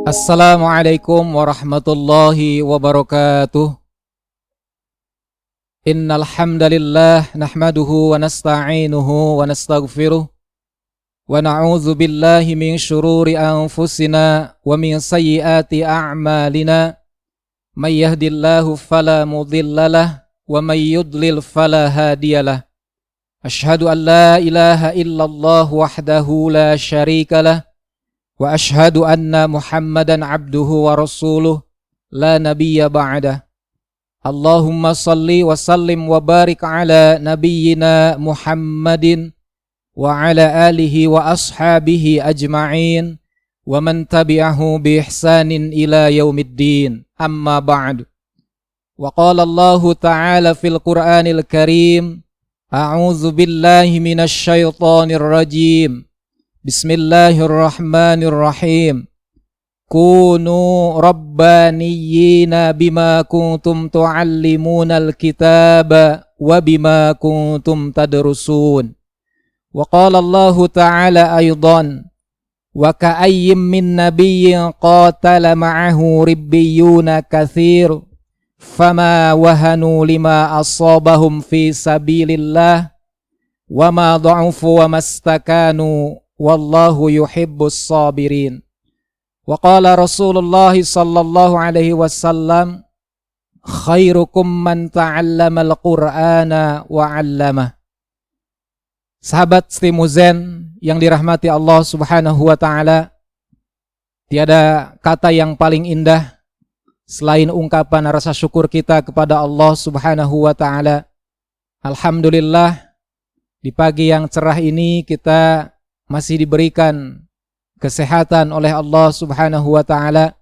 Assalamualaikum warahmatullahi wabarakatuh. Innal hamdalillah nahmaduhu wa nasta'inuhu wa nastaghfiruh wa na'udzu billahi min syururi anfusina wa min sayyiati a'malina. May yahdihillahu fala mudhillalah wa may yudlil fala hadiyalah. Asyhadu an la ilaha illallah wahdahu la syarikalah wa asyhadu anna Muhammadan abduhu wa rasuluh la nabiyya ba'dah. Allahumma salli wa sallim wa barik ala nabiyyina Muhammadin wa ala alihi wa ashabihi ajma'in wa man tabi'ahu bi ihsanin ila yaumiddin. Amma ba'd. Wa qala Allah ta'ala fil Qur'anil Karim, a'udzu billahi minasy syaithanir rajim. Bismillahirrahmanirrahim. Kunu rabbaniyina bima kuntum tuallimunal kitaba wa bima kuntum tadrusun. Wa qala Allah ta'ala aydan, wa ka'ayyim min nabiyyin qatala ma'ahu ribbiyuna katsir fama wahanu lima asabahum fi sabilillah wa ma dha'ufu wa mastakanu wallahu yuhibbus sabirin. Wa qala Rasulullah sallallahu alaihi wasallam, khairukum man ta'allamal Qur'ana wa 'allamah. Sahabat Stimuzen yang dirahmati Allah Subhanahu wa taala, tiada kata yang paling indah selain ungkapan rasa syukur kita kepada Allah Subhanahu wa taala. Alhamdulillah, di pagi yang cerah ini kita masih diberikan kesehatan oleh Allah Subhanahu wa taala,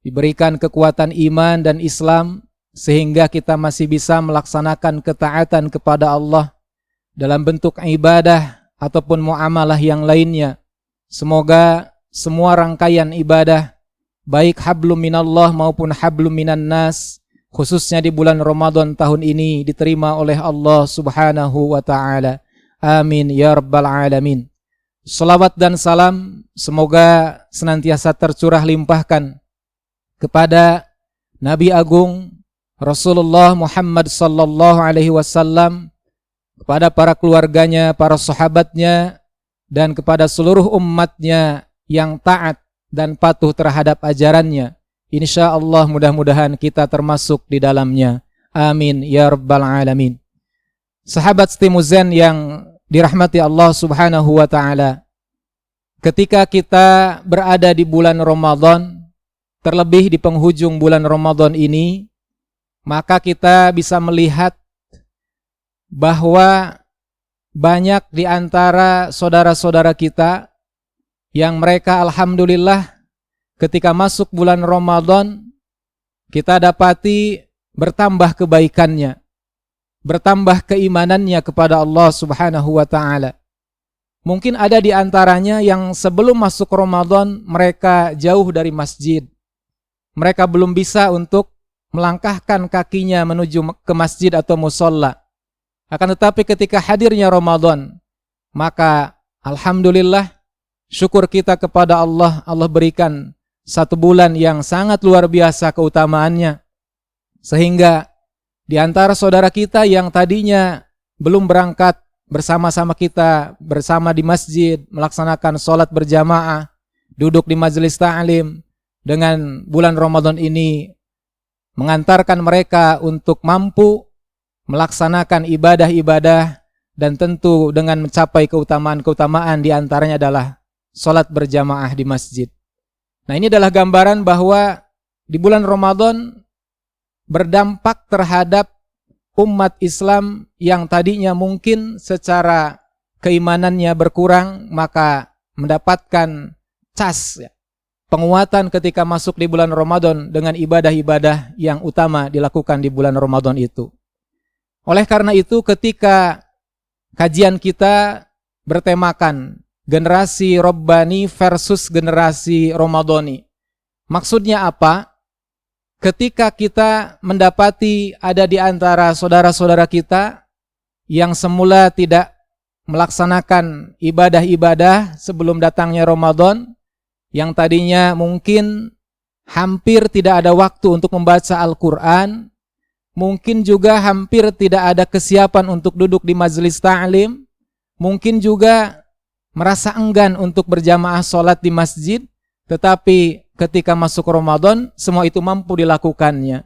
diberikan kekuatan iman dan Islam sehingga kita masih bisa melaksanakan ketaatan kepada Allah dalam bentuk ibadah ataupun muamalah yang lainnya. Semoga semua rangkaian ibadah baik hablum minallah maupun hablum minan nas, khususnya di bulan Ramadan tahun ini, diterima oleh Allah Subhanahu wa taala. Amin ya rabbal alamin. Salawat dan salam semoga senantiasa tercurah limpahkan kepada Nabi Agung Rasulullah Muhammad sallallahu alaihi wasallam, kepada para keluarganya, para sahabatnya, dan kepada seluruh umatnya yang taat dan patuh terhadap ajarannya. Insyaallah mudah-mudahan kita termasuk di dalamnya. Amin ya rabbal alamin. Sahabat Stimuzen yang dirahmati Allah Subhanahu wa taala, ketika kita berada di bulan Ramadan, terlebih di penghujung bulan Ramadan ini, maka kita bisa melihat bahwa banyak di antara saudara-saudara kita yang mereka alhamdulillah ketika masuk bulan Ramadan kita dapati bertambah kebaikannya, bertambah keimanannya kepada Allah Subhanahu wa taala. Mungkin ada di antaranya yang sebelum masuk Ramadan mereka jauh dari masjid. Mereka belum bisa untuk melangkahkan kakinya menuju ke masjid atau musalla. Akan tetapi ketika hadirnya Ramadan, maka alhamdulillah syukur kita kepada Allah, Allah berikan satu bulan yang sangat luar biasa keutamaannya. Sehingga di antara saudara kita yang tadinya belum berangkat bersama-sama kita, bersama di masjid, melaksanakan sholat berjamaah, duduk di majelis ta'lim, dengan bulan Ramadan ini mengantarkan mereka untuk mampu melaksanakan ibadah-ibadah dan tentu dengan mencapai keutamaan-keutamaan di antaranya adalah sholat berjamaah di masjid. Nah, ini adalah gambaran bahwa di bulan Ramadan berdampak terhadap umat Islam yang tadinya mungkin secara keimanannya berkurang, maka mendapatkan penguatan ketika masuk di bulan Ramadan dengan ibadah-ibadah yang utama dilakukan di bulan Ramadan itu. Oleh karena itu, ketika kajian kita bertemakan generasi Rabbani versus generasi Ramadhani, maksudnya apa? Ketika kita mendapati ada di antara saudara-saudara kita yang semula tidak melaksanakan ibadah-ibadah sebelum datangnya Ramadan, yang tadinya mungkin hampir tidak ada waktu untuk membaca Al-Quran, mungkin juga hampir tidak ada kesiapan untuk duduk di majelis ta'lim, mungkin juga merasa enggan untuk berjamaah sholat di masjid, tetapi ketika masuk Ramadan, semua itu mampu dilakukannya.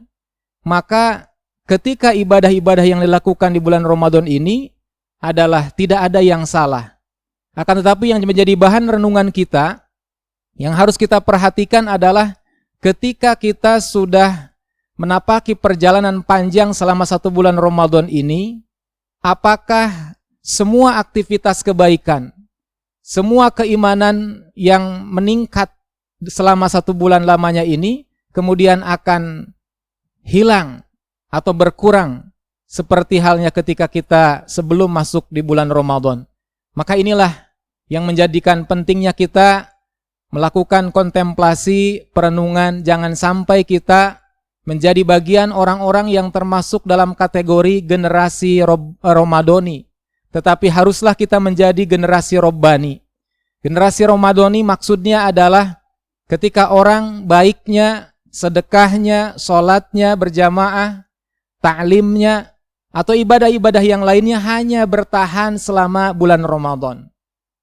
Maka ketika ibadah-ibadah yang dilakukan di bulan Ramadan ini adalah tidak ada yang salah. Akan tetapi yang menjadi bahan renungan kita, yang harus kita perhatikan adalah ketika kita sudah menapaki perjalanan panjang selama 1 bulan Ramadan ini, apakah semua aktivitas kebaikan, semua keimanan yang meningkat selama 1 bulan lamanya ini, kemudian akan hilang atau berkurang seperti halnya ketika kita sebelum masuk di bulan Ramadan. Maka inilah yang menjadikan pentingnya kita melakukan kontemplasi, perenungan. Jangan sampai kita menjadi bagian orang-orang yang termasuk dalam kategori generasi Ramadhani, tetapi haruslah kita menjadi generasi Robbani. Generasi Ramadhani maksudnya adalah ketika orang baiknya, sedekahnya, sholatnya berjamaah, ta'limnya, atau ibadah-ibadah yang lainnya hanya bertahan selama bulan Ramadan.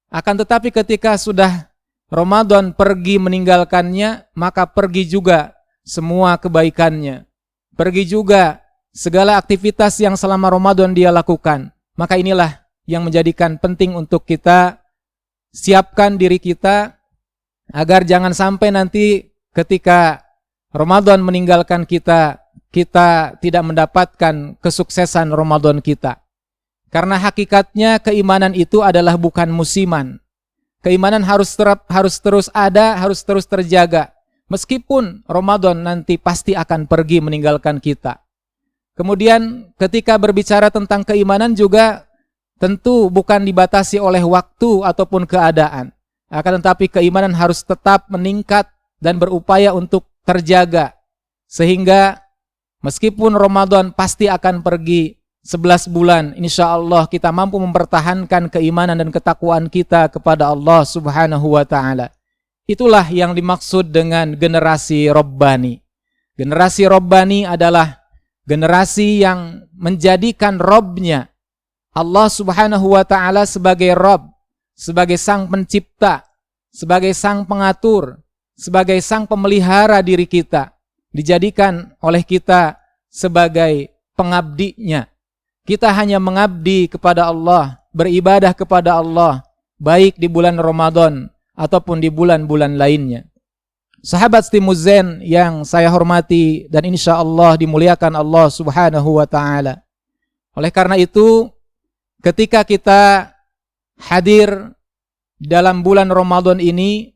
Akan tetapi ketika sudah Ramadan pergi meninggalkannya, maka pergi juga semua kebaikannya. Pergi juga segala aktivitas yang selama Ramadan dia lakukan. Maka inilah yang menjadikan penting untuk kita siapkan diri kita agar jangan sampai nanti ketika Ramadan meninggalkan kita, kita tidak mendapatkan kesuksesan Ramadan kita. Karena hakikatnya keimanan itu adalah bukan musiman. Keimanan harus terus ada, harus terus terjaga. Meskipun Ramadan nanti pasti akan pergi meninggalkan kita. Kemudian ketika berbicara tentang keimanan juga tentu bukan dibatasi oleh waktu ataupun keadaan. Akan tetapi keimanan harus tetap meningkat dan berupaya untuk terjaga. Sehingga meskipun Ramadan pasti akan pergi 11 bulan, insya Allah kita mampu mempertahankan keimanan dan ketakwaan kita kepada Allah Subhanahu wa ta'ala. Itulah yang dimaksud dengan generasi Rabbani. Generasi Rabbani adalah generasi yang menjadikan Rabbnya Allah Subhanahu wa ta'ala sebagai Rabb, sebagai sang pencipta, sebagai sang pengatur, sebagai sang pemelihara diri kita. Dijadikan oleh kita sebagai pengabdinya. Kita hanya mengabdi kepada Allah, beribadah kepada Allah, baik di bulan Ramadan ataupun di bulan-bulan lainnya. Sahabat Stimuzen yang saya hormati dan insya Allah dimuliakan Allah Subhanahu wa ta'ala. Oleh karena itu, ketika kita hadir dalam bulan Ramadan ini,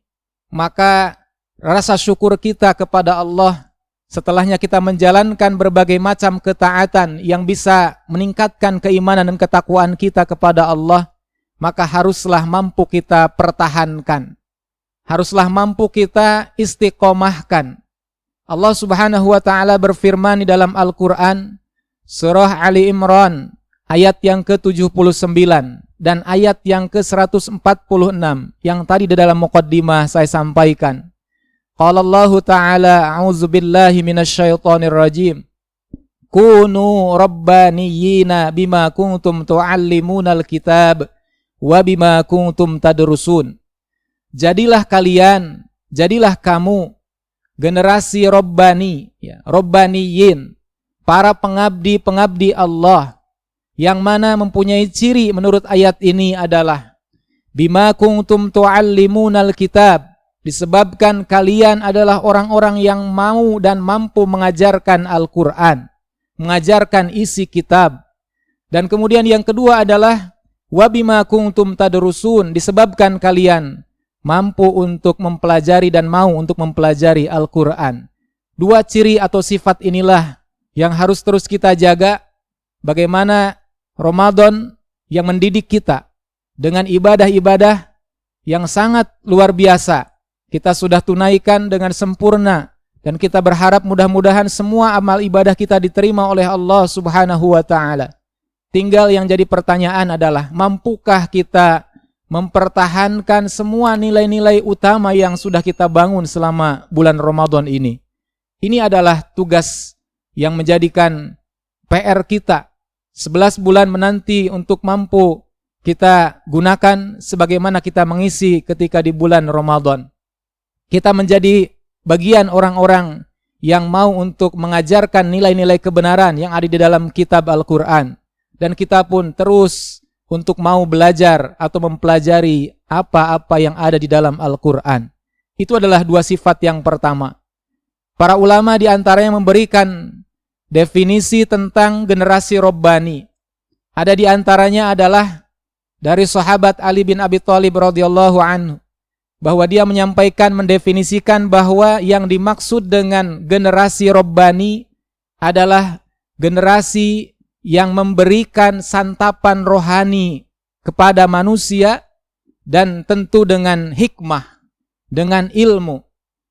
maka rasa syukur kita kepada Allah setelahnya kita menjalankan berbagai macam ketaatan yang bisa meningkatkan keimanan dan ketakwaan kita kepada Allah, maka haruslah mampu kita pertahankan. Haruslah mampu kita istiqomahkan. Allah Subhanahu wa ta'ala berfirman di dalam Al-Quran, surah Ali Imran, ayat yang ke-79 dan ayat yang ke-146 yang tadi di dalam muqaddimah saya sampaikan. Qala Allah Ta'ala, a'udzu billahi minasyaitonir rajim. Kunu rabbaniyina bima kuntum tu'allimunal kitab wa bima kuntum tadrusun. Jadilah kalian, jadilah kamu generasi Rabbani, ya, Rabbaniyin, para pengabdi-pengabdi Allah, yang mana mempunyai ciri menurut ayat ini adalah bima kuntum tu'allimunal kitab, disebabkan kalian adalah orang-orang yang mau dan mampu mengajarkan Al-Quran, mengajarkan isi kitab. Dan kemudian yang kedua adalah wa bima kuntum tadrusun, disebabkan kalian mampu untuk mempelajari dan mau untuk mempelajari Al-Quran. Dua ciri atau sifat inilah yang harus terus kita jaga. Bagaimana Ramadan yang mendidik kita dengan ibadah-ibadah yang sangat luar biasa kita sudah tunaikan dengan sempurna, dan kita berharap mudah-mudahan semua amal ibadah kita diterima oleh Allah Subhanahu wa ta'ala. Tinggal yang jadi pertanyaan adalah, mampukah kita mempertahankan semua nilai-nilai utama yang sudah kita bangun selama bulan Ramadan ini. Ini adalah tugas yang menjadikan PR kita 11 bulan menanti untuk mampu kita gunakan sebagaimana kita mengisi ketika di bulan Ramadan. Kita menjadi bagian orang-orang yang mau untuk mengajarkan nilai-nilai kebenaran yang ada di dalam kitab Al-Quran. Dan kita pun terus untuk mau belajar atau mempelajari apa-apa yang ada di dalam Al-Quran. Itu adalah dua sifat yang pertama. Para ulama diantaranya memberikan definisi tentang generasi Rabbani. Ada di antaranya adalah dari sahabat Ali bin Abi Thalib radhiyallahu anhu, bahwa dia menyampaikan, mendefinisikan bahwa yang dimaksud dengan generasi Rabbani adalah generasi yang memberikan santapan rohani kepada manusia dan tentu dengan hikmah, dengan ilmu,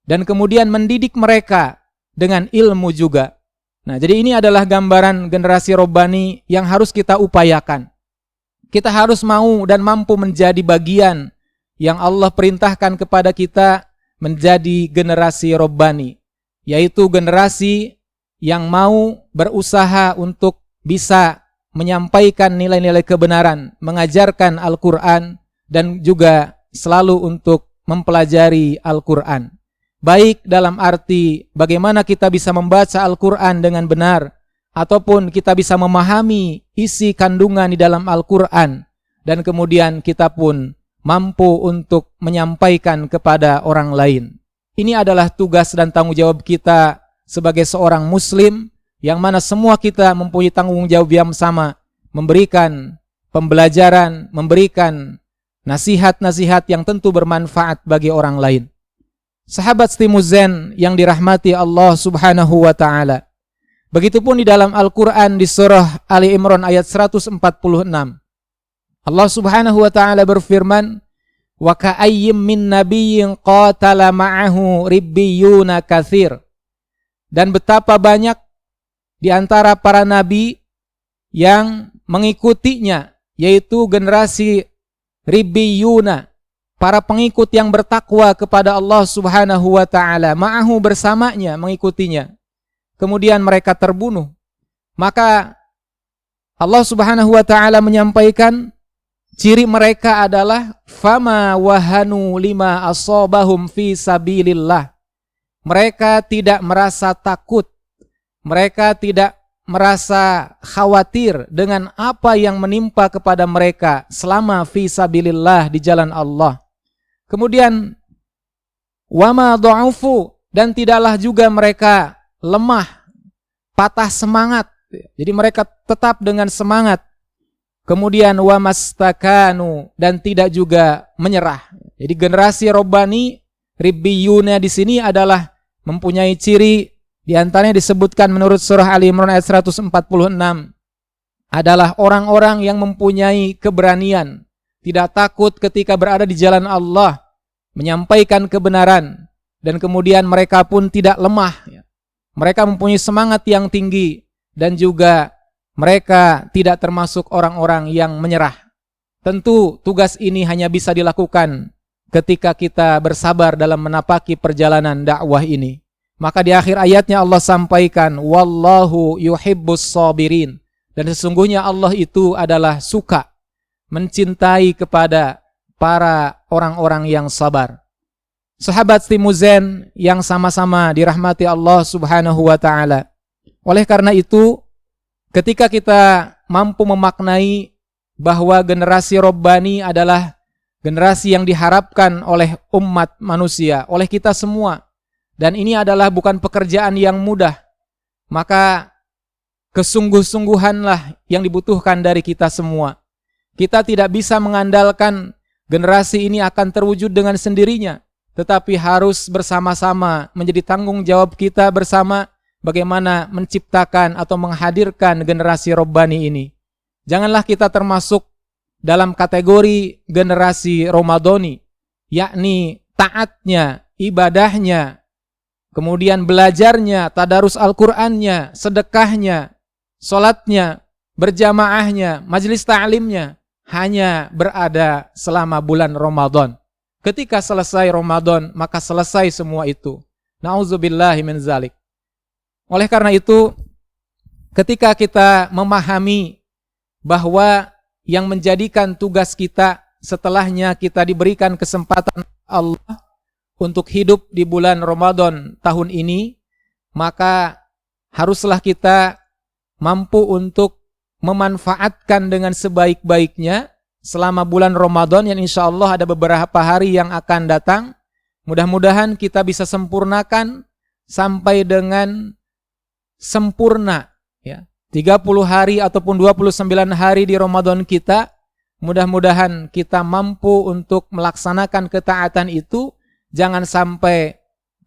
dan kemudian mendidik mereka dengan ilmu juga. Nah, jadi ini adalah gambaran generasi Rabbani yang harus kita upayakan. Kita harus mau dan mampu menjadi bagian yang Allah perintahkan kepada kita menjadi generasi Rabbani, yaitu generasi yang mau berusaha untuk bisa menyampaikan nilai-nilai kebenaran, mengajarkan Al-Quran, dan juga selalu untuk mempelajari Al-Quran. Baik dalam arti bagaimana kita bisa membaca Al-Quran dengan benar, ataupun kita bisa memahami isi kandungan di dalam Al-Quran, dan kemudian kita pun mampu untuk menyampaikan kepada orang lain. Ini adalah tugas dan tanggung jawab kita sebagai seorang Muslim, yang mana semua kita mempunyai tanggung jawab yang sama, memberikan pembelajaran, memberikan nasihat-nasihat yang tentu bermanfaat bagi orang lain. Sahabat Stimuzen yang dirahmati Allah Subhanahu wa ta'ala, begitupun di dalam Al-Quran di surah Ali Imran ayat 146, Allah Subhanahu wa ta'ala berfirman, wa ka'ayyim min nabiyyin qatala ma'ahu ribbiyuna katsir. Dan betapa banyak di antara para nabi yang mengikutinya, yaitu generasi ribbiyuna, para pengikut yang bertakwa kepada Allah Subhanahu wa ta'ala, ma'ahu bersamanya, mengikutinya. Kemudian mereka terbunuh. Maka Allah Subhanahu wa ta'ala menyampaikan ciri mereka adalah fama wahanu lima asabahum fi sabilillah. Mereka tidak merasa takut, mereka tidak merasa khawatir dengan apa yang menimpa kepada mereka selama fi sabilillah, di jalan Allah. Kemudian wama dha'ufu, dan tidaklah juga mereka lemah, patah semangat. Jadi mereka tetap dengan semangat. Kemudian wamastakanu, dan tidak juga menyerah. Jadi generasi Rabbani, ribbiyuna di sini adalah mempunyai ciri, di antaranya disebutkan menurut surah Ali Imran ayat 146, adalah orang-orang yang mempunyai keberanian, tidak takut ketika berada di jalan Allah, menyampaikan kebenaran, dan kemudian mereka pun tidak lemah. Mereka mempunyai semangat yang tinggi, dan juga mereka tidak termasuk orang-orang yang menyerah. Tentu tugas ini hanya bisa dilakukan ketika kita bersabar dalam menapaki perjalanan dakwah ini. Maka di akhir ayatnya Allah sampaikan, wallahu yuhibbus sabirin, dan sesungguhnya Allah itu adalah suka, mencintai kepada para orang-orang yang sabar. Sahabat Stimuzen yang sama-sama dirahmati Allah Subhanahu wa ta'ala, oleh karena itu ketika kita mampu memaknai bahwa generasi Rabbani adalah generasi yang diharapkan oleh umat manusia, oleh kita semua, dan ini adalah bukan pekerjaan yang mudah, maka kesungguh-sungguhanlah yang dibutuhkan dari kita semua. Kita tidak bisa mengandalkan generasi ini akan terwujud dengan sendirinya, tetapi harus bersama-sama, menjadi tanggung jawab kita bersama bagaimana menciptakan atau menghadirkan generasi Rabbani ini. Janganlah kita termasuk dalam kategori generasi Ramadhani, yakni taatnya, ibadahnya, kemudian belajarnya, tadarus Al-Qur'annya, sedekahnya, salatnya, berjamaahnya, majelis ta'limnya hanya berada selama bulan Ramadan. Ketika selesai Ramadan, maka selesai semua itu. Na'udzubillahi min zalik. Oleh karena itu, ketika kita memahami bahwa yang menjadikan tugas kita setelahnya kita diberikan kesempatan Allah untuk hidup di bulan Ramadan tahun ini, maka haruslah kita mampu untuk memanfaatkan dengan sebaik-baiknya selama bulan Ramadan yang insya Allah ada beberapa hari yang akan datang. Mudah-mudahan kita bisa sempurnakan sampai dengan sempurna ya. 30 hari ataupun 29 hari di Ramadan kita, mudah-mudahan kita mampu untuk melaksanakan ketaatan itu. Jangan sampai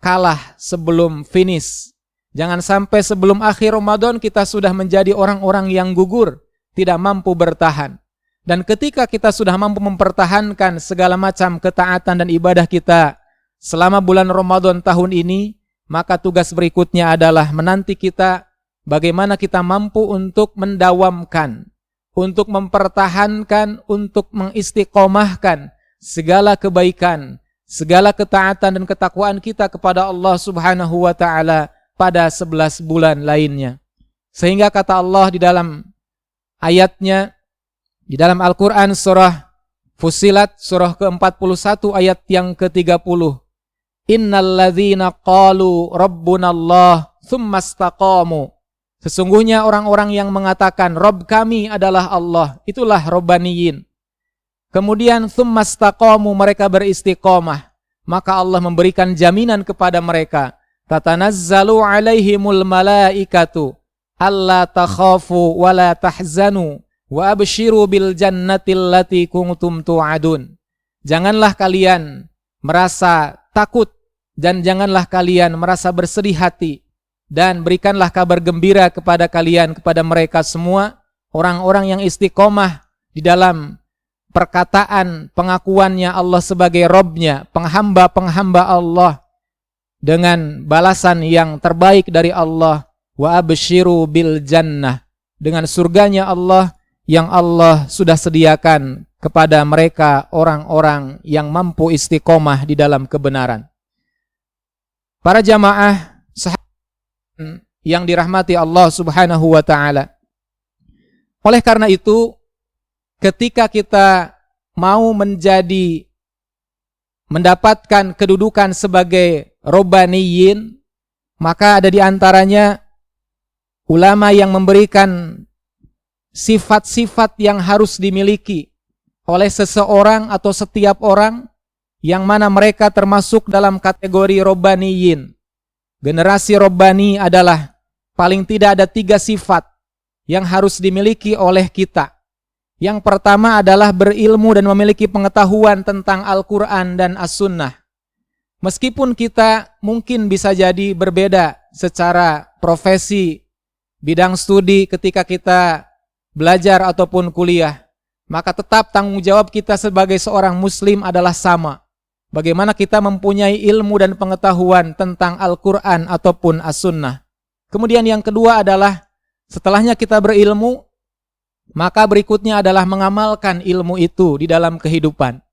kalah sebelum finish. Jangan sampai sebelum akhir Ramadan kita sudah menjadi orang-orang yang gugur, tidak mampu bertahan. Dan ketika kita sudah mampu mempertahankan segala macam ketaatan dan ibadah kita selama bulan Ramadan tahun ini, maka tugas berikutnya adalah menanti kita bagaimana kita mampu untuk mendawamkan, untuk mempertahankan, untuk mengistiqomahkan segala kebaikan, segala ketaatan dan ketakwaan kita kepada Allah Subhanahu wa taala pada 11 bulan lainnya. Sehingga kata Allah di dalam ayatnya di dalam Al-Quran surah Fussilat surah ke-41 ayat yang ke-30. Innal ladzina qalu rabbunallah tsumma istaqamu. Sesungguhnya orang-orang yang mengatakan Rabb kami adalah Allah, itulah Rabbaniyin. Kemudian tsumma istaqamu, mereka beristiqomah, maka Allah memberikan jaminan kepada mereka. Tatanazzalu alaihimul malaikatu alla takhafu wa la tahzanu wa abshiru bil jannatil lati kuntum tu'adun. Janganlah kalian merasa takut dan janganlah kalian merasa bersedih hati, dan berikanlah kabar gembira kepada kalian, kepada mereka semua orang-orang yang istiqomah di dalam perkataan pengakuannya Allah sebagai Rabbnya, penghamba-penghamba Allah dengan balasan yang terbaik dari Allah. Wa abshiru bil jannah, dengan surganya Allah yang Allah sudah sediakan kepada mereka orang-orang yang mampu istiqomah di dalam kebenaran. Para jamaah sahabat yang dirahmati Allah Subhanahu wa taala. Oleh karena itu, ketika kita mau mendapatkan kedudukan sebagai Rabbaniyin, maka ada di antaranya ulama yang memberikan sifat-sifat yang harus dimiliki oleh seseorang atau setiap orang yang mana mereka termasuk dalam kategori Rabbaniyin. Generasi Rabbani adalah paling tidak ada 3 sifat yang harus dimiliki oleh kita. Yang pertama adalah berilmu dan memiliki pengetahuan tentang Al-Quran dan As-Sunnah. Meskipun kita mungkin bisa jadi berbeda secara profesi, bidang studi ketika kita belajar ataupun kuliah, maka tetap tanggung jawab kita sebagai seorang muslim adalah sama. Bagaimana kita mempunyai ilmu dan pengetahuan tentang Al-Quran ataupun As-Sunnah. Kemudian yang kedua adalah setelahnya kita berilmu, maka berikutnya adalah mengamalkan ilmu itu di dalam kehidupan.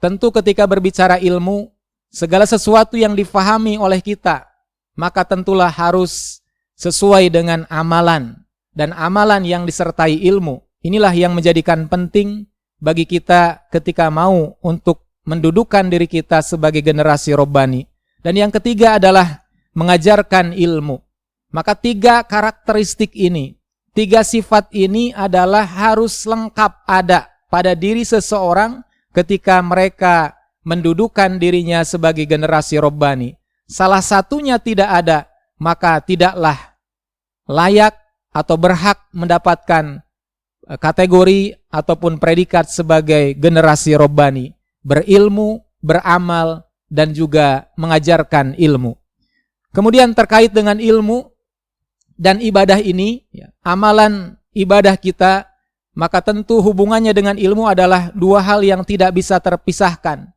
Tentu ketika berbicara ilmu, segala sesuatu yang difahami oleh kita, maka tentulah harus sesuai dengan amalan. Dan amalan yang disertai ilmu, inilah yang menjadikan penting bagi kita ketika mau untuk mendudukan diri kita sebagai generasi Rabbani. Dan yang ketiga adalah mengajarkan ilmu. Maka 3 karakteristik ini, 3 sifat ini adalah harus lengkap ada pada diri seseorang ketika mereka mendudukan dirinya sebagai generasi Rabbani. Salah satunya tidak ada, maka tidaklah layak atau berhak mendapatkan kategori ataupun predikat sebagai generasi Rabbani, berilmu, beramal, dan juga mengajarkan ilmu. Kemudian terkait dengan ilmu dan ibadah ini, amalan ibadah kita, maka tentu hubungannya dengan ilmu adalah 2 hal yang tidak bisa terpisahkan.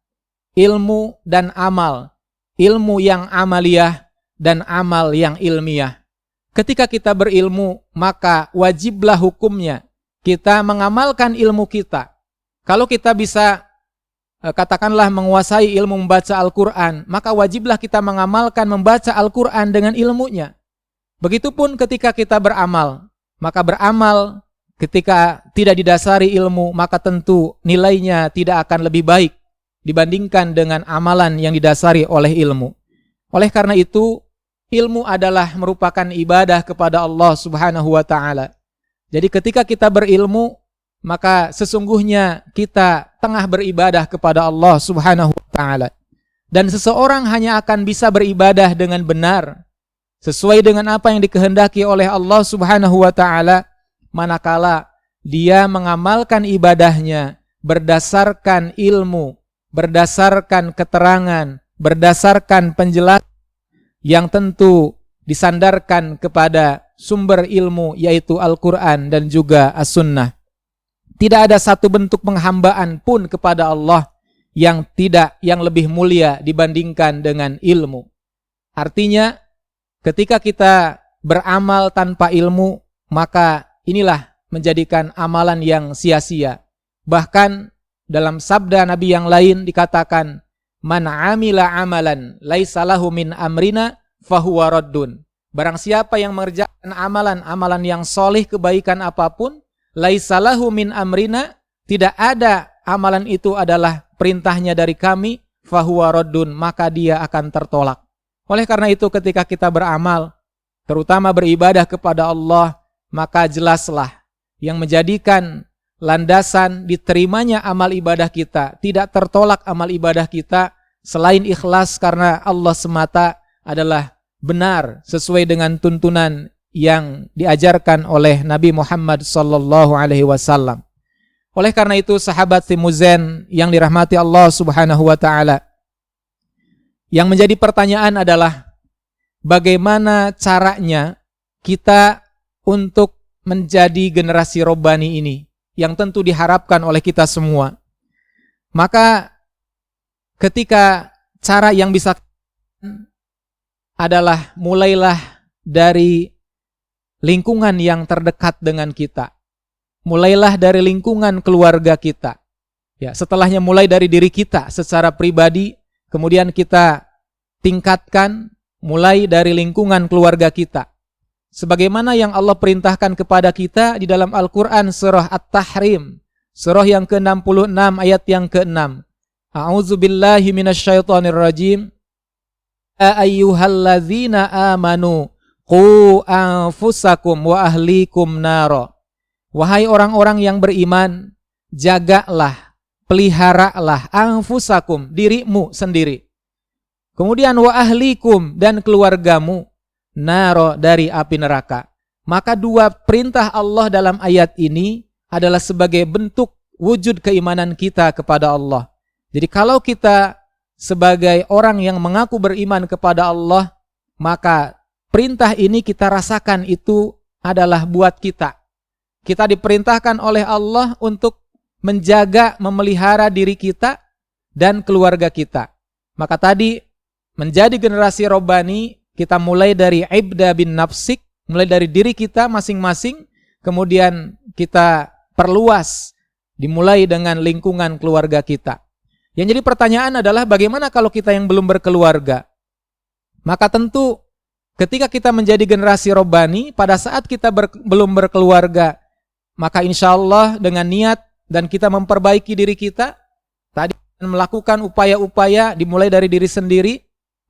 Ilmu dan amal. Ilmu yang amaliyah dan amal yang ilmiah. Ketika kita berilmu, maka wajiblah hukumnya kita mengamalkan ilmu kita. Kalau kita bisa katakanlah menguasai ilmu membaca Al-Quran, maka wajiblah kita mengamalkan membaca Al-Quran dengan ilmunya. Begitupun ketika kita beramal, maka beramal ketika tidak didasari ilmu, maka tentu nilainya tidak akan lebih baik dibandingkan dengan amalan yang didasari oleh ilmu. Oleh karena itu, ilmu adalah merupakan ibadah kepada Allah Subhanahu wa ta'ala. Jadi ketika kita berilmu, maka sesungguhnya kita tengah beribadah kepada Allah Subhanahu wa ta'ala. Dan seseorang hanya akan bisa beribadah dengan benar sesuai dengan apa yang dikehendaki oleh Allah Subhanahu wa ta'ala manakala dia mengamalkan ibadahnya berdasarkan ilmu, berdasarkan keterangan, berdasarkan penjelasan yang tentu disandarkan kepada sumber ilmu yaitu Al-Quran dan juga As-Sunnah. Tidak ada satu bentuk penghambaan pun kepada Allah yang lebih mulia dibandingkan dengan ilmu. Artinya, ketika kita beramal tanpa ilmu, maka inilah menjadikan amalan yang sia-sia. Bahkan dalam sabda Nabi yang lain dikatakan, "Man amila amalan laisa lahu min amrina fahuwa raddun." Barang siapa yang mengerjakan amalan yang solih kebaikan apapun, laisa lahu min amrina, tidak ada amalan itu adalah perintahnya dari kami, fahuwa raddun, maka dia akan tertolak. Oleh karena itu ketika kita beramal, terutama beribadah kepada Allah, maka jelaslah yang menjadikan landasan diterimanya amal ibadah kita, tidak tertolak amal ibadah kita, selain ikhlas karena Allah semata adalah benar sesuai dengan tuntunan yang diajarkan oleh Nabi Muhammad sallallahu alaihi wasallam. Oleh karena itu sahabat Timuzen yang dirahmati Allah Subhanahu wa taala, yang menjadi pertanyaan adalah bagaimana caranya kita untuk menjadi generasi robbani ini yang tentu diharapkan oleh kita semua. Maka ketika cara yang bisa adalah mulailah dari lingkungan yang terdekat dengan kita. Mulailah dari lingkungan keluarga kita. Ya, setelahnya mulai dari diri kita secara pribadi, kemudian kita tingkatkan mulai dari lingkungan keluarga kita. Sebagaimana yang Allah perintahkan kepada kita di dalam Al-Quran surah At-Tahrim, surah yang ke-66 ayat yang ke-6. A'udzubillahi minasyaitonirrajim. Ayyuhalladzina amanu qu anfusakum wa ahlikum naro. Wahai orang-orang yang beriman, jagalah, peliharalah anfusakum, dirimu sendiri. Kemudian wa ahlikum, dan keluargamu, naro, dari api neraka. Maka dua perintah Allah dalam ayat ini adalah sebagai bentuk wujud keimanan kita kepada Allah. Jadi kalau kita sebagai orang yang mengaku beriman kepada Allah, maka perintah ini kita rasakan itu adalah buat kita. Kita diperintahkan oleh Allah untuk menjaga, memelihara diri kita dan keluarga kita. Maka tadi menjadi generasi robbani, kita mulai dari ibda bin nafsik, mulai dari diri kita masing-masing, kemudian kita perluas, dimulai dengan lingkungan keluarga kita. Yang jadi pertanyaan adalah bagaimana kalau kita yang belum berkeluarga? Maka tentu ketika kita menjadi generasi robbani, pada saat kita belum berkeluarga, maka insya Allah dengan niat dan kita memperbaiki diri kita, tadi melakukan upaya-upaya dimulai dari diri sendiri,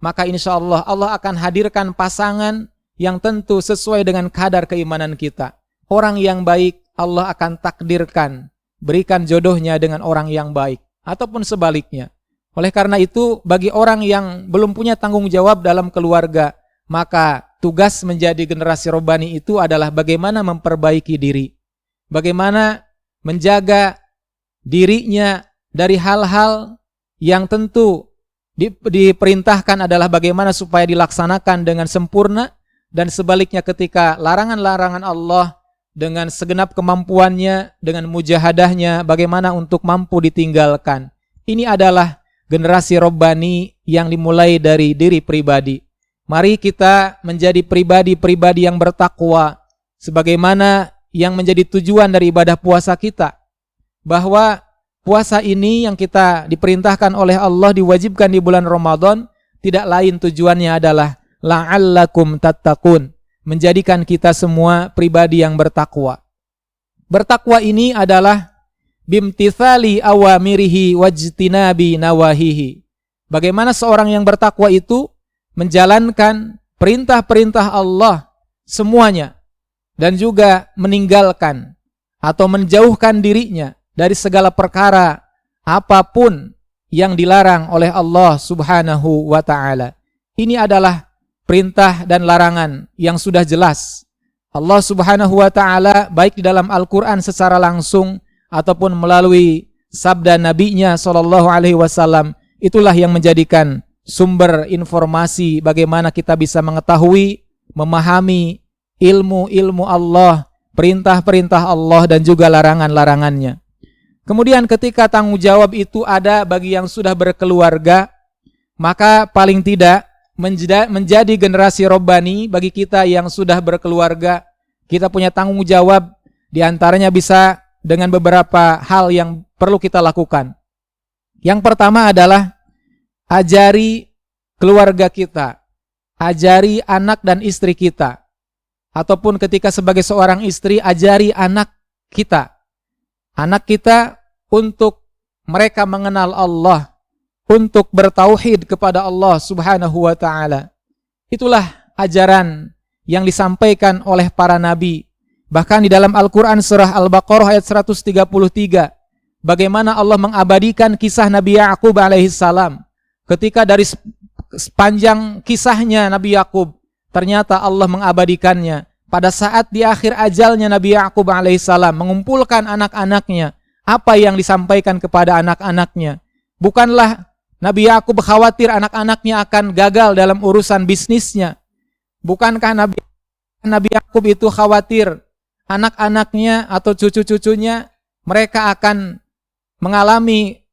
maka insya Allah Allah akan hadirkan pasangan yang tentu sesuai dengan kadar keimanan kita. Orang yang baik Allah akan takdirkan, berikan jodohnya dengan orang yang baik, ataupun sebaliknya. Oleh karena itu, bagi orang yang belum punya tanggung jawab dalam keluarga, maka tugas menjadi generasi robbani itu adalah bagaimana memperbaiki diri. Bagaimana menjaga dirinya dari hal-hal yang tentu diperintahkan adalah bagaimana supaya dilaksanakan dengan sempurna, dan sebaliknya ketika larangan-larangan Allah dengan segenap kemampuannya, dengan mujahadahnya, bagaimana untuk mampu ditinggalkan. Ini adalah generasi robbani yang dimulai dari diri pribadi. Mari kita menjadi pribadi-pribadi yang bertakwa, sebagaimana yang menjadi tujuan dari ibadah puasa kita, bahwa puasa ini yang kita diperintahkan oleh Allah, diwajibkan di bulan Ramadan, tidak lain tujuannya adalah la'allakum tattaqun, menjadikan kita semua pribadi yang bertakwa. Bertakwa ini adalah bimtithali awamirihi wajtinabi nawahihi. Bagaimana seorang yang bertakwa itu menjalankan perintah-perintah Allah semuanya dan juga meninggalkan atau menjauhkan dirinya dari segala perkara apapun yang dilarang oleh Allah Subhanahu wa ta'ala. Ini adalah perintah dan larangan yang sudah jelas. Allah Subhanahu wa ta'ala baik di dalam Al-Quran secara langsung ataupun melalui sabda Nabi-Nya sallallahu alaihi wasallam, itulah yang menjadikan sumber informasi bagaimana kita bisa mengetahui, memahami ilmu-ilmu Allah, perintah-perintah Allah dan juga larangan-larangannya. Kemudian ketika tanggung jawab itu ada bagi yang sudah berkeluarga, maka paling tidak menjadi generasi robbani bagi kita yang sudah berkeluarga. Kita punya tanggung jawab, diantaranya bisa dengan beberapa hal yang perlu kita lakukan. Yang pertama adalah ajari keluarga kita, ajari anak dan istri kita, ataupun ketika sebagai seorang istri, ajari anak kita untuk mereka mengenal Allah, untuk bertauhid kepada Allah Subhanahu wa ta'ala. Itulah ajaran yang disampaikan oleh para nabi. Bahkan di dalam Al-Quran surah Al-Baqarah ayat 133, bagaimana Allah mengabadikan kisah Nabi Ya'qub alaihissalam. Ketika dari sepanjang kisahnya Nabi Ya'qub, ternyata Allah mengabadikannya. Pada saat di akhir ajalnya Nabi Ya'qub alaihissalam mengumpulkan anak-anaknya, apa yang disampaikan kepada anak-anaknya? Bukanlah Nabi Ya'qub khawatir anak-anaknya akan gagal dalam urusan bisnisnya. Bukankah Nabi Ya'qub itu khawatir anak-anaknya atau cucu-cucunya mereka akan mengalami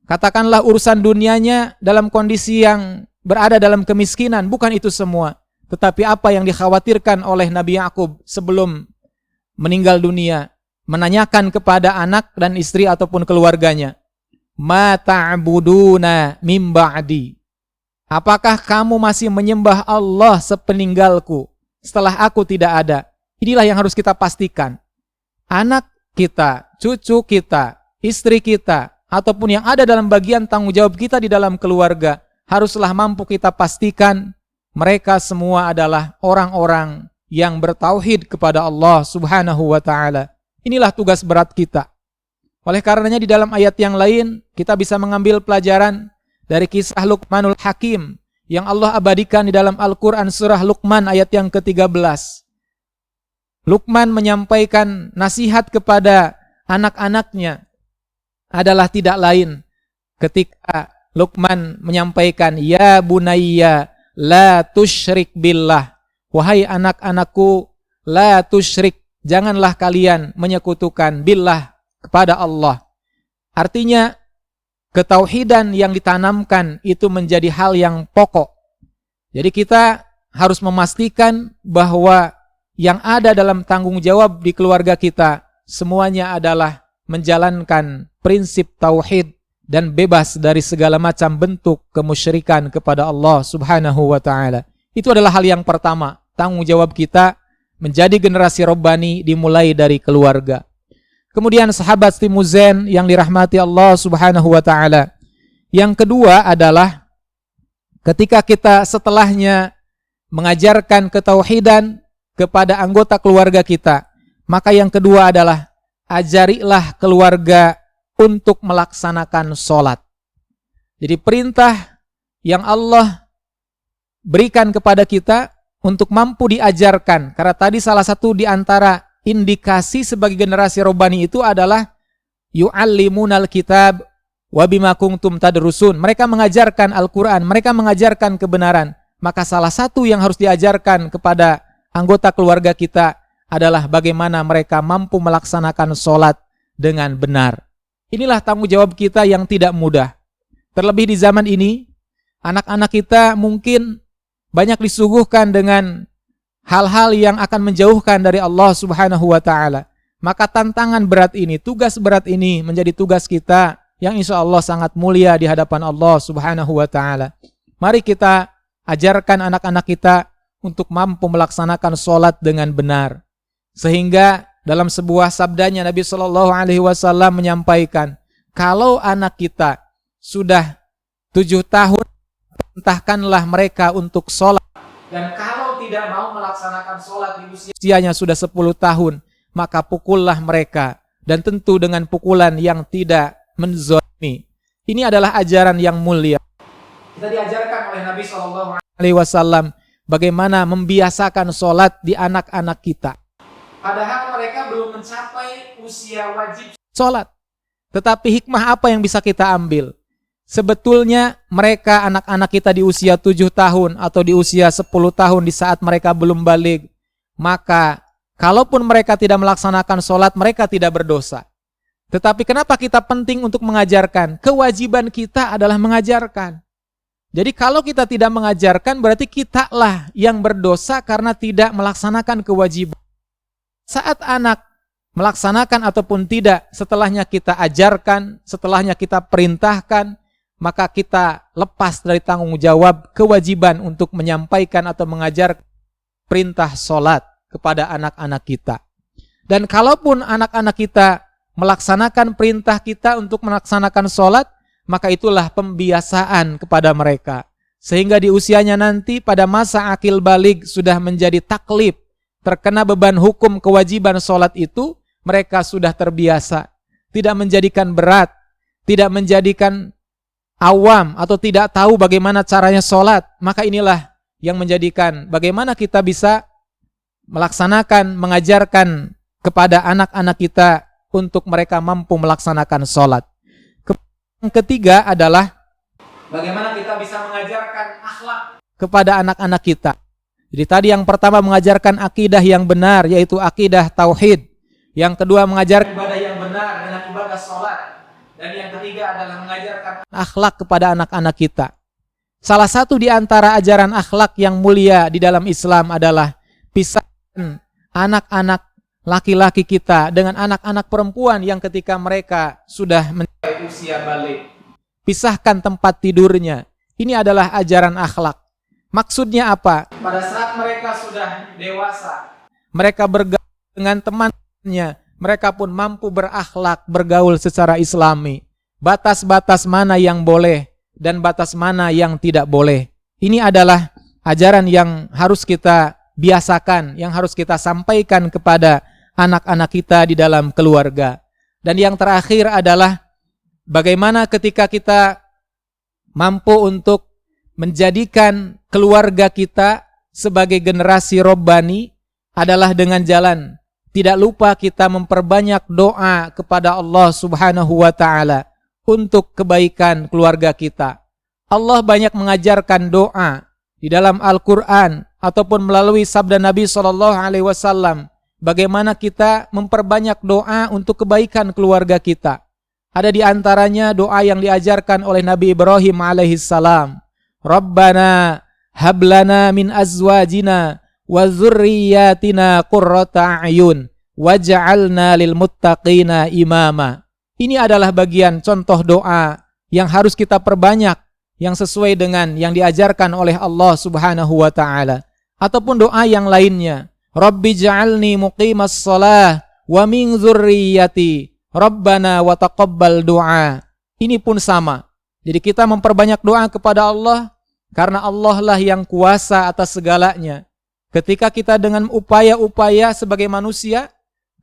katakanlah urusan dunianya dalam kondisi yang berada dalam kemiskinan? Bukan itu semua. Tetapi apa yang dikhawatirkan oleh Nabi Ya'qub sebelum meninggal dunia, menanyakan kepada anak dan istri ataupun keluarganya, ma ta'buduna mim ba'di, apakah kamu masih menyembah Allah sepeninggalku, setelah aku tidak ada? Inilah yang harus kita pastikan. Anak kita, cucu kita, istri kita, ataupun yang ada dalam bagian tanggung jawab kita di dalam keluarga, haruslah mampu kita pastikan mereka semua adalah orang-orang yang bertauhid kepada Allah Subhanahu wa ta'ala. Inilah tugas berat kita. Oleh karenanya di dalam ayat yang lain kita bisa mengambil pelajaran dari kisah Luqmanul Hakim yang Allah abadikan di dalam Al-Quran surah Luqman ayat yang ke-13. Luqman menyampaikan nasihat kepada anak-anaknya adalah tidak lain ketika Luqman menyampaikan, ya bunayya la tusyrik billah, wahai anak-anakku, la tusyrik, janganlah kalian menyekutukan billah, kepada Allah. Artinya ketauhidan yang ditanamkan itu menjadi hal yang pokok. Jadi kita harus memastikan bahwa yang ada dalam tanggung jawab di keluarga kita semuanya adalah menjalankan prinsip tauhid dan bebas dari segala macam bentuk kemusyrikan kepada Allah Subhanahu wa ta'ala. Itu adalah hal yang pertama, tanggung jawab kita menjadi generasi robbani dimulai dari keluarga. Kemudian sahabat Stimuzen yang dirahmati Allah Subhanahu wa ta'ala. Yang kedua adalah ketika kita setelahnya mengajarkan ketauhidan kepada anggota keluarga kita, maka yang kedua adalah ajarilah keluarga untuk melaksanakan sholat. Jadi perintah yang Allah berikan kepada kita untuk mampu diajarkan. Karena tadi salah satu di antara indikasi sebagai generasi robbani itu adalah yu'allimunal kitab wa bima kuntum tadrusun. Mereka mengajarkan Al-Quran, mereka mengajarkan kebenaran. Maka salah satu yang harus diajarkan kepada anggota keluarga kita adalah bagaimana mereka mampu melaksanakan sholat dengan benar. Inilah tanggung jawab kita yang tidak mudah. Terlebih di zaman ini, anak-anak kita mungkin banyak disuguhkan dengan hal-hal yang akan menjauhkan dari Allah Subhanahu wa ta'ala. Maka tantangan berat ini, tugas berat ini menjadi tugas kita yang insya Allah sangat mulia di hadapan Allah Subhanahu wa ta'ala. Mari kita ajarkan anak-anak kita untuk mampu melaksanakan sholat dengan benar. Sehingga dalam sebuah sabdanya Nabi Shallallahu Alaihi Wasallam menyampaikan, kalau anak kita sudah 7 tahun, perintahkanlah mereka untuk sholat. Dan kalau tidak mau melaksanakan sholat di usianya sudah 10 tahun, maka pukullah mereka. Dan tentu dengan pukulan yang tidak menzalimi. Ini adalah ajaran yang mulia. Kita diajarkan oleh Nabi Shallallahu Alaihi Wasallam bagaimana membiasakan sholat di anak-anak kita. Padahal mereka belum mencapai usia wajib sholat. Tetapi hikmah apa yang bisa kita ambil? Sebetulnya mereka anak-anak kita di usia 7 tahun atau di usia 10 tahun di saat mereka belum baligh, maka kalaupun mereka tidak melaksanakan sholat, mereka tidak berdosa. Tetapi kenapa kita penting untuk mengajarkan? Kewajiban kita adalah mengajarkan. Jadi kalau kita tidak mengajarkan, berarti kitalah yang berdosa karena tidak melaksanakan kewajiban. Saat anak melaksanakan ataupun tidak, setelahnya kita ajarkan, setelahnya kita perintahkan, maka kita lepas dari tanggung jawab kewajiban untuk menyampaikan atau mengajar perintah sholat kepada anak-anak kita. Dan kalaupun anak-anak kita melaksanakan perintah kita untuk melaksanakan sholat, maka itulah pembiasaan kepada mereka. Sehingga di usianya nanti pada masa akil baligh sudah menjadi taklif, terkena beban hukum kewajiban sholat itu, mereka sudah terbiasa. Tidak menjadikan berat, tidak menjadikan awam atau tidak tahu bagaimana caranya sholat. Maka inilah yang menjadikan bagaimana kita bisa melaksanakan, mengajarkan kepada anak-anak kita untuk mereka mampu melaksanakan sholat. Yang ketiga adalah bagaimana kita bisa mengajarkan akhlak kepada anak-anak kita. Jadi tadi yang pertama mengajarkan akidah yang benar, yaitu akidah tauhid. Yang kedua mengajarkan ibadah yang benar dengan ibadah sholat. Dan yang ketiga adalah mengajarkan akhlak kepada anak-anak kita. Salah satu di antara ajaran akhlak yang mulia di dalam Islam adalah pisahkan anak-anak laki-laki kita dengan anak-anak perempuan yang ketika mereka sudah mencapai usia baligh. Pisahkan tempat tidurnya. Ini adalah ajaran akhlak. Maksudnya apa? Pada saat mereka sudah dewasa, mereka bergaul dengan temannya, mereka pun mampu berakhlak, bergaul secara islami. Batas-batas mana yang boleh dan batas mana yang tidak boleh. Ini adalah ajaran yang harus kita biasakan, yang harus kita sampaikan kepada anak-anak kita di dalam keluarga. Dan yang terakhir adalah bagaimana ketika kita mampu untuk menjadikan keluarga kita sebagai generasi robbani adalah dengan jalan tidak lupa kita memperbanyak doa kepada Allah Subhanahu wa ta'ala untuk kebaikan keluarga kita. Allah banyak mengajarkan doa di dalam Al-Quran ataupun melalui sabda Nabi SAW. Bagaimana kita memperbanyak doa untuk kebaikan keluarga kita. Ada di antaranya doa yang diajarkan oleh Nabi Ibrahim alaihissalam. Rabbana hablana min azwajina wa dzurriyyatina qurrata a'yun waj'alna lil muttaqina imama. Ini adalah bagian contoh doa yang harus kita perbanyak, yang sesuai dengan yang diajarkan oleh Allah Subhanahu wa ta'ala. Ataupun doa yang lainnya. Rabbi ja'alni muqimas shalah wa min dzurriyyati Rabbana wa taqabbal du'a. Ini pun sama. Jadi kita memperbanyak doa kepada Allah karena Allah lah yang kuasa atas segalanya. Ketika kita dengan upaya-upaya sebagai manusia,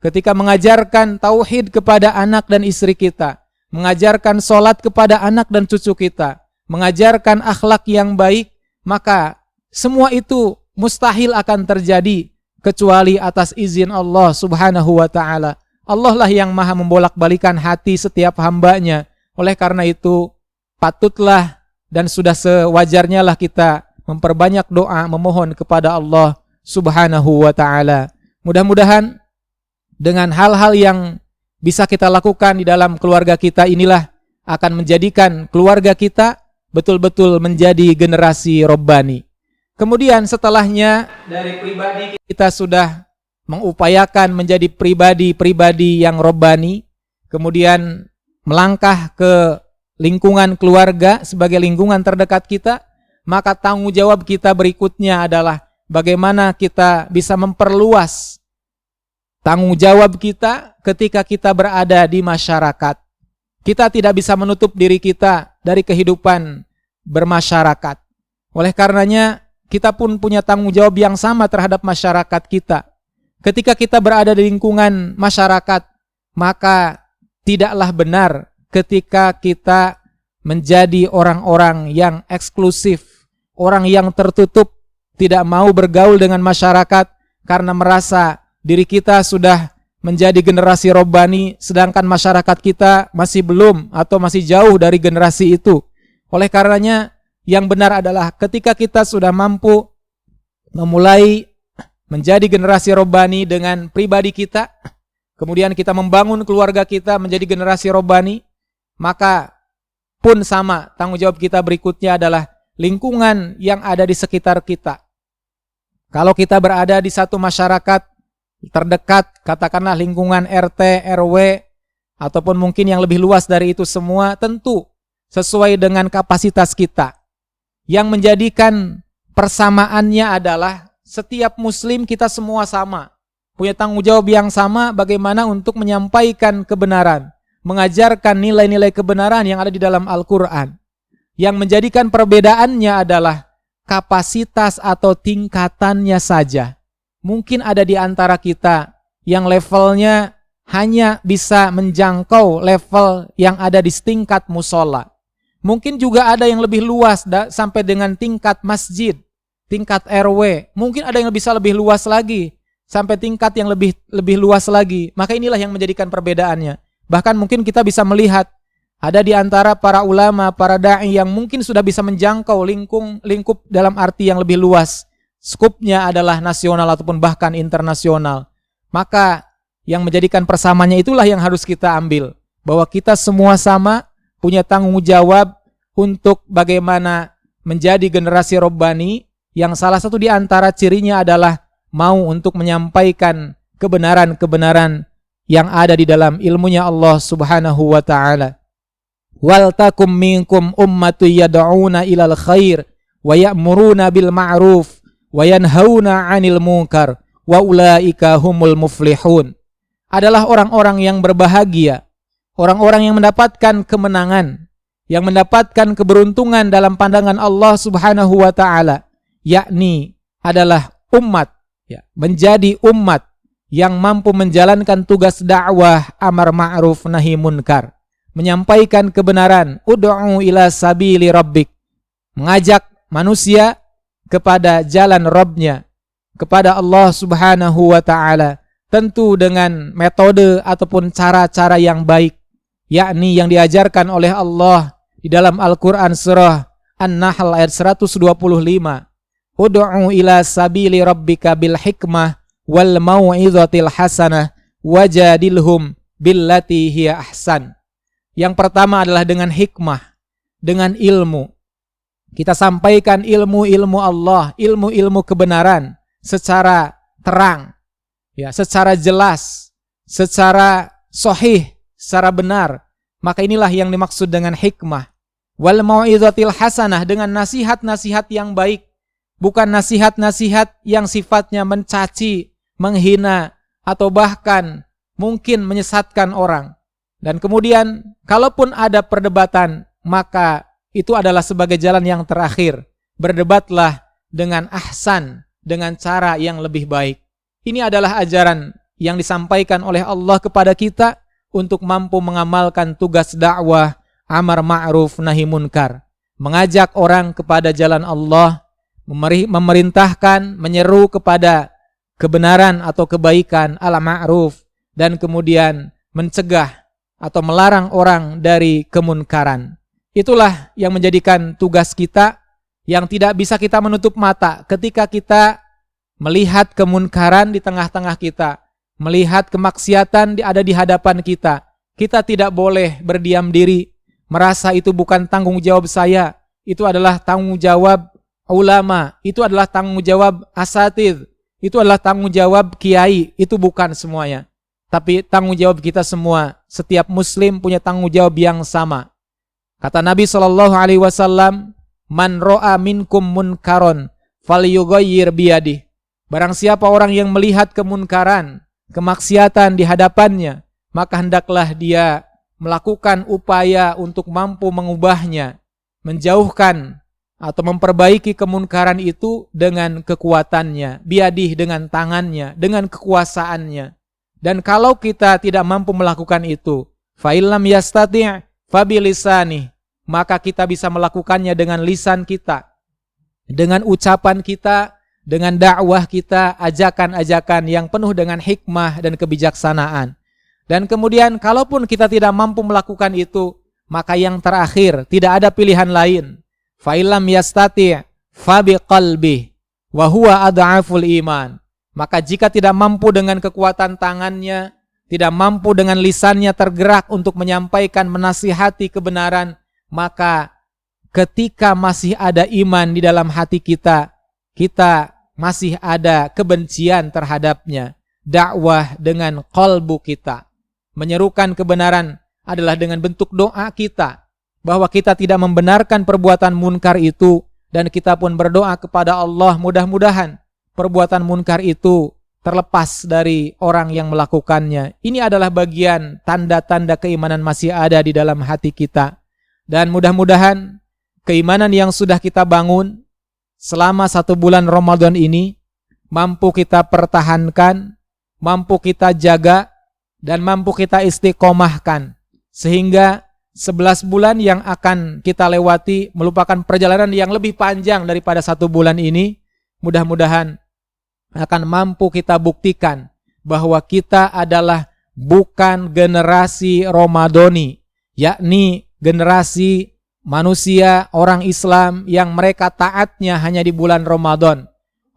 ketika mengajarkan tauhid kepada anak dan istri kita, mengajarkan sholat kepada anak dan cucu kita, mengajarkan akhlak yang baik, maka semua itu mustahil akan terjadi kecuali atas izin Allah Subhanahu wa ta'ala. Allah lah yang maha membolak-balikan hati setiap hambanya. Oleh karena itu, patutlah dan sudah sewajarnya lah kita memperbanyak doa, memohon kepada Allah Subhanahu wa ta'ala. Mudah-mudahan dengan hal-hal yang bisa kita lakukan di dalam keluarga kita inilah akan menjadikan keluarga kita betul-betul menjadi generasi robbani. Kemudian setelahnya dari pribadi kita sudah mengupayakan menjadi pribadi-pribadi yang robbani, kemudian melangkah ke lingkungan keluarga sebagai lingkungan terdekat kita, maka tanggung jawab kita berikutnya adalah bagaimana kita bisa memperluas tanggung jawab kita ketika kita berada di masyarakat. Kita tidak bisa menutup diri kita dari kehidupan bermasyarakat. Oleh karenanya, kita pun punya tanggung jawab yang sama terhadap masyarakat kita. Ketika kita berada di lingkungan masyarakat, maka tidaklah benar ketika kita menjadi orang-orang yang eksklusif, orang yang tertutup, tidak mau bergaul dengan masyarakat karena merasa diri kita sudah menjadi generasi robbani, sedangkan masyarakat kita masih belum atau masih jauh dari generasi itu. Oleh karenanya, yang benar adalah ketika kita sudah mampu memulai menjadi generasi robbani dengan pribadi kita, kemudian kita membangun keluarga kita menjadi generasi robbani, maka pun sama tanggung jawab kita berikutnya adalah lingkungan yang ada di sekitar kita. Kalau kita berada di satu masyarakat terdekat, katakanlah lingkungan RT, RW, ataupun mungkin yang lebih luas dari itu semua, tentu sesuai dengan kapasitas kita. Yang menjadikan persamaannya adalah setiap muslim kita semua sama, punya tanggung jawab yang sama bagaimana untuk menyampaikan kebenaran, mengajarkan nilai-nilai kebenaran yang ada di dalam Al-Quran. Yang menjadikan perbedaannya adalah kapasitas atau tingkatannya saja. Mungkin ada di antara kita yang levelnya hanya bisa menjangkau level yang ada di tingkat musola. Mungkin juga ada yang lebih luas sampai dengan tingkat masjid, tingkat RW. Mungkin ada yang bisa lebih luas lagi sampai tingkat yang lebih luas lagi. Maka inilah yang menjadikan perbedaannya. Bahkan mungkin kita bisa melihat ada di antara para ulama, para da'i yang mungkin sudah bisa menjangkau lingkup dalam arti yang lebih luas. Skupnya adalah nasional ataupun bahkan internasional. Maka yang menjadikan persamaannya itulah yang harus kita ambil. Bahwa kita semua sama, punya tanggung jawab untuk bagaimana menjadi generasi robbani yang salah satu di antara cirinya adalah mau untuk menyampaikan kebenaran-kebenaran yang ada di dalam ilmunya Allah Subhanahu wa ta'ala. Wal takum minkum ummatu yad'una ilal khair wa ya'muruna bil ma'ruf wa yanhauna 'anil munkar wa ulaika humul muflihun. Adalah orang-orang yang berbahagia, orang-orang yang mendapatkan kemenangan, yang mendapatkan keberuntungan dalam pandangan Allah Subhanahu wa ta'ala, yakni adalah umat, menjadi umat yang mampu menjalankan tugas dakwah amar ma'ruf nahi munkar, menyampaikan kebenaran, ud'u ila sabili rabbik, mengajak manusia kepada jalan Rabbnya, kepada Allah Subhanahu wa ta'ala, tentu dengan metode ataupun cara-cara yang baik, yakni yang diajarkan oleh Allah di dalam Al-Quran surah An-Nahl ayat 125. Ud'u ila sabili rabbika bil hikmah wal mau'izatil hasanah wajadilhum billati hiya ahsan. Yang pertama adalah dengan hikmah, dengan ilmu. Kita sampaikan ilmu-ilmu Allah, ilmu-ilmu kebenaran secara terang, secara jelas, secara sahih, secara benar. Maka inilah yang dimaksud dengan hikmah. Wal mau'izatil hasanah, dengan nasihat-nasihat yang baik, bukan nasihat-nasihat yang sifatnya mencaci, menghina, atau bahkan mungkin menyesatkan orang. Dan kemudian kalaupun ada perdebatan, maka itu adalah sebagai jalan yang terakhir. Berdebatlah dengan ahsan, dengan cara yang lebih baik. Ini adalah ajaran yang disampaikan oleh Allah kepada kita untuk mampu mengamalkan tugas dakwah amar ma'ruf nahi munkar, mengajak orang kepada jalan Allah, memerintahkan, menyeru kepada kebenaran atau kebaikan ala ma'ruf, dan kemudian mencegah atau melarang orang dari kemunkaran. Itulah yang menjadikan tugas kita, yang tidak bisa kita menutup mata ketika kita melihat kemunkaran di tengah-tengah kita, melihat kemaksiatan ada di hadapan kita. Kita tidak boleh berdiam diri, merasa itu bukan tanggung jawab saya, itu adalah tanggung jawab ulama, itu adalah tanggung jawab asatidz, itu adalah tanggung jawab kiai, itu bukan semuanya. Tapi tanggung jawab kita semua, setiap muslim punya tanggung jawab yang sama. Kata Nabi SAW, man ro'a minkum munkaron falyughayyir biyadih. Barang siapa orang yang melihat kemunkaran, kemaksiatan di hadapannya, maka hendaklah dia melakukan upaya untuk mampu mengubahnya, menjauhkan atau memperbaiki kemunkaran itu dengan kekuatannya, biadih, dengan tangannya, dengan kekuasaannya. Dan kalau kita tidak mampu melakukan itu, fa illam yastati' fa bilisanih, maka kita bisa melakukannya dengan lisan kita, dengan ucapan kita, dengan dakwah kita, ajakan-ajakan yang penuh dengan hikmah dan kebijaksanaan. Dan kemudian kalaupun kita tidak mampu melakukan itu, maka yang terakhir, tidak ada pilihan lain. Fa illam yastati' fa biqalbih wa huwa adhaful iman. Maka jika tidak mampu dengan kekuatan tangannya, tidak mampu dengan lisannya tergerak untuk menyampaikan, menasihati kebenaran, maka ketika masih ada iman di dalam hati kita, kita masih ada kebencian terhadapnya. Dakwah dengan qalbu kita, menyerukan kebenaran adalah dengan bentuk doa kita, bahwa kita tidak membenarkan perbuatan munkar itu, dan kita pun berdoa kepada Allah, mudah-mudahan perbuatan munkar itu terlepas dari orang yang melakukannya. Ini adalah bagian tanda-tanda keimanan masih ada di dalam hati kita. Dan mudah-mudahan keimanan yang sudah kita bangun selama 1 bulan Ramadan ini mampu kita pertahankan, mampu kita jaga, dan mampu kita istiqomahkan, sehingga 11 bulan yang akan kita lewati merupakan perjalanan yang lebih panjang daripada 1 bulan ini. Mudah-mudahan akan mampu kita buktikan bahwa kita adalah bukan generasi Ramadhani, yakni generasi manusia orang Islam yang mereka taatnya hanya di bulan Ramadan,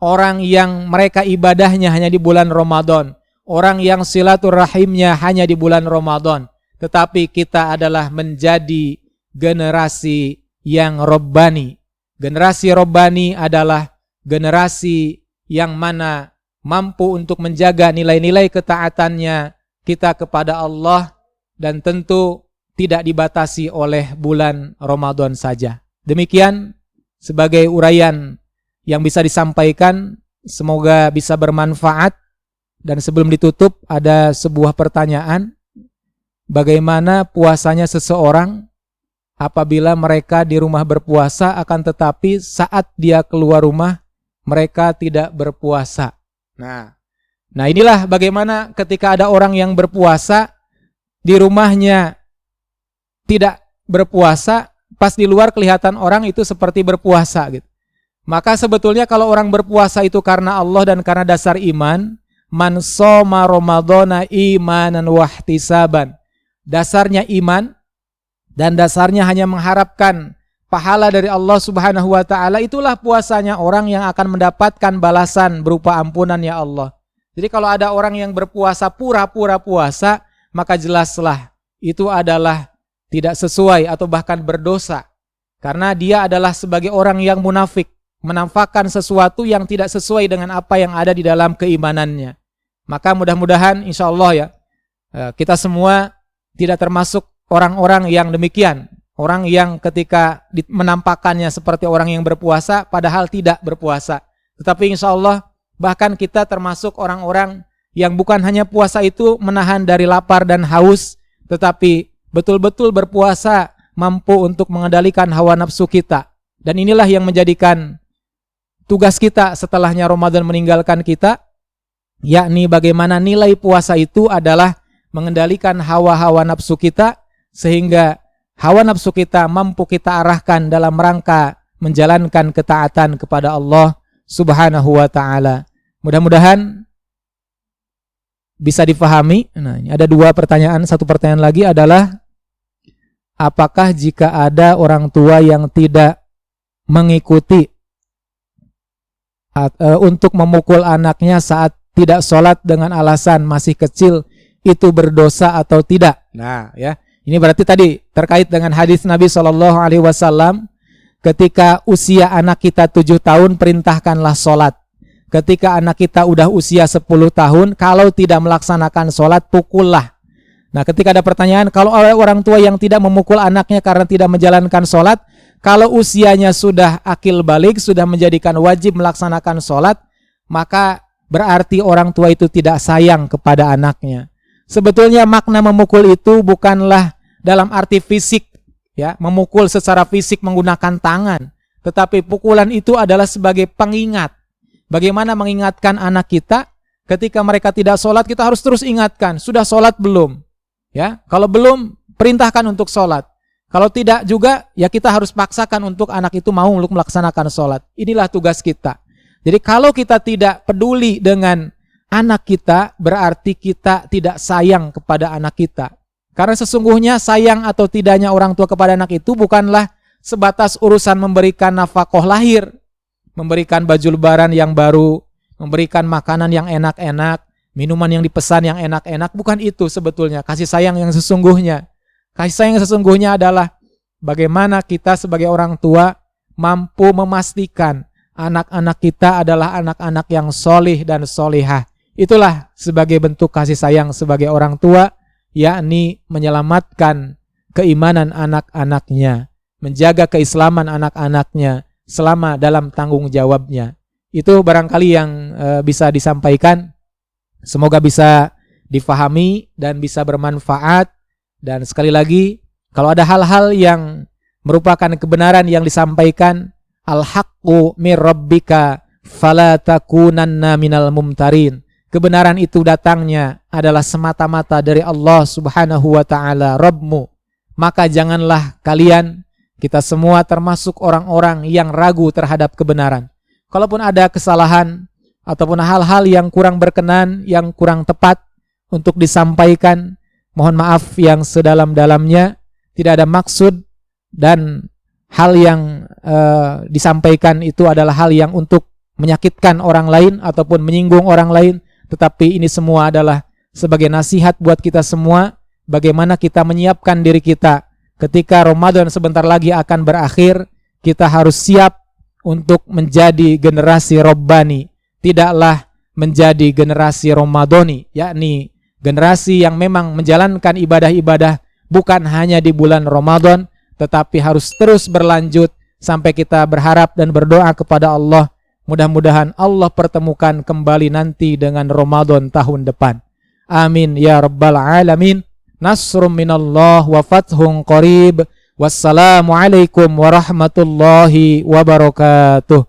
orang yang mereka ibadahnya hanya di bulan Ramadan, orang yang silaturahimnya hanya di bulan Ramadan. Tetapi kita adalah menjadi generasi yang Rabbani. Generasi Rabbani adalah generasi yang mana mampu untuk menjaga nilai-nilai ketaatannya kita kepada Allah, dan tentu tidak dibatasi oleh bulan Ramadan saja. Demikian sebagai uraian yang bisa disampaikan, semoga bisa bermanfaat. Dan sebelum ditutup ada sebuah pertanyaan. Bagaimana puasanya seseorang apabila mereka di rumah berpuasa, akan tetapi saat dia keluar rumah mereka tidak berpuasa. Nah inilah bagaimana ketika ada orang yang berpuasa di rumahnya tidak berpuasa, pas di luar kelihatan orang itu seperti berpuasa gitu. Maka sebetulnya kalau orang berpuasa itu karena Allah dan karena dasar iman, man shoma ramadhana imanan wahtisaban. Dasarnya iman dan dasarnya hanya mengharapkan pahala dari Allah Subhanahu wa taala, itulah puasanya orang yang akan mendapatkan balasan berupa ampunan ya Allah. Jadi kalau ada orang yang berpuasa pura-pura puasa, maka jelaslah itu adalah tidak sesuai atau bahkan berdosa. Karena dia adalah sebagai orang yang munafik, menampakkan sesuatu yang tidak sesuai dengan apa yang ada di dalam keimanannya. Maka mudah-mudahan insyaallah ya, kita semua tidak termasuk orang-orang yang demikian. Orang yang ketika menampakkannya seperti orang yang berpuasa padahal tidak berpuasa. Tetapi insya Allah bahkan kita termasuk orang-orang yang bukan hanya puasa itu menahan dari lapar dan haus, tetapi betul-betul berpuasa mampu untuk mengendalikan hawa nafsu kita. Dan inilah yang menjadikan tugas kita setelahnya Ramadan meninggalkan kita, yakni bagaimana nilai puasa itu adalah mengendalikan hawa-hawa nafsu kita, sehingga hawa nafsu kita mampu kita arahkan dalam rangka menjalankan ketaatan kepada Allah Subhanahu wa ta'ala. Mudah-mudahan bisa difahami. Nah, ini ada 2 pertanyaan. Satu pertanyaan lagi adalah, apakah jika ada orang tua yang tidak mengikuti untuk memukul anaknya saat tidak sholat dengan alasan masih kecil, itu berdosa atau tidak? Nah ya, ini berarti tadi terkait dengan hadis Nabi SAW, ketika usia anak kita 7 tahun perintahkanlah sholat. ketika anak kita udah usia 10 tahun, kalau tidak melaksanakan sholat, pukullah. Nah, ketika ada pertanyaan, kalau orang tua yang tidak memukul anaknya karena tidak menjalankan sholat, kalau usianya sudah akil balik, sudah menjadikan wajib melaksanakan sholat, maka berarti orang tua itu tidak sayang kepada anaknya. Sebetulnya makna memukul itu bukanlah dalam arti fisik, ya, memukul secara fisik menggunakan tangan, tetapi pukulan itu adalah sebagai pengingat. Bagaimana mengingatkan anak kita ketika mereka tidak sholat, kita harus terus ingatkan, sudah sholat belum? Ya, kalau belum, perintahkan untuk sholat. Kalau tidak juga, ya kita harus paksakan untuk anak itu mau untuk melaksanakan sholat. Inilah tugas kita. Jadi kalau kita tidak peduli dengan anak kita, berarti kita tidak sayang kepada anak kita. Karena sesungguhnya sayang atau tidaknya orang tua kepada anak itu bukanlah sebatas urusan memberikan nafkah lahir, memberikan baju lebaran yang baru, memberikan makanan yang enak-enak, minuman yang dipesan yang enak-enak. Bukan itu sebetulnya kasih sayang yang sesungguhnya. Kasih sayang yang sesungguhnya adalah bagaimana kita sebagai orang tua mampu memastikan anak-anak kita adalah anak-anak yang solih dan solihah. Itulah sebagai bentuk kasih sayang sebagai orang tua, yakni menyelamatkan keimanan anak-anaknya, menjaga keislaman anak-anaknya selama dalam tanggung jawabnya. Itu barangkali yang bisa disampaikan. Semoga bisa difahami dan bisa bermanfaat. Dan sekali lagi, kalau ada hal-hal yang merupakan kebenaran yang disampaikan, al-haqqu mir rabbika fala takunanna minal mumtarin. Kebenaran itu datangnya adalah semata-mata dari Allah Subhanahu wa taala, Rabbmu. Maka janganlah kalian, kita semua termasuk orang-orang yang ragu terhadap kebenaran. Kalaupun ada kesalahan ataupun hal-hal yang kurang berkenan, yang kurang tepat untuk disampaikan, mohon maaf yang sedalam-dalamnya. Tidak ada maksud dan hal yang disampaikan itu adalah hal yang untuk menyakitkan orang lain ataupun menyinggung orang lain. Tetapi ini semua adalah sebagai nasihat buat kita semua, bagaimana kita menyiapkan diri kita ketika Ramadan sebentar lagi akan berakhir. Kita harus siap untuk menjadi generasi Rabbani, tidaklah menjadi generasi Ramadhani, yakni generasi yang memang menjalankan ibadah-ibadah bukan hanya di bulan Ramadan, tetapi harus terus berlanjut sampai kita berharap dan berdoa kepada Allah. Mudah-mudahan Allah pertemukan kembali nanti dengan Ramadan tahun depan. Amin ya rabbal alamin. Nasrum minallah wa fathun qarib. Wassalamualaikum warahmatullahi wabarakatuh.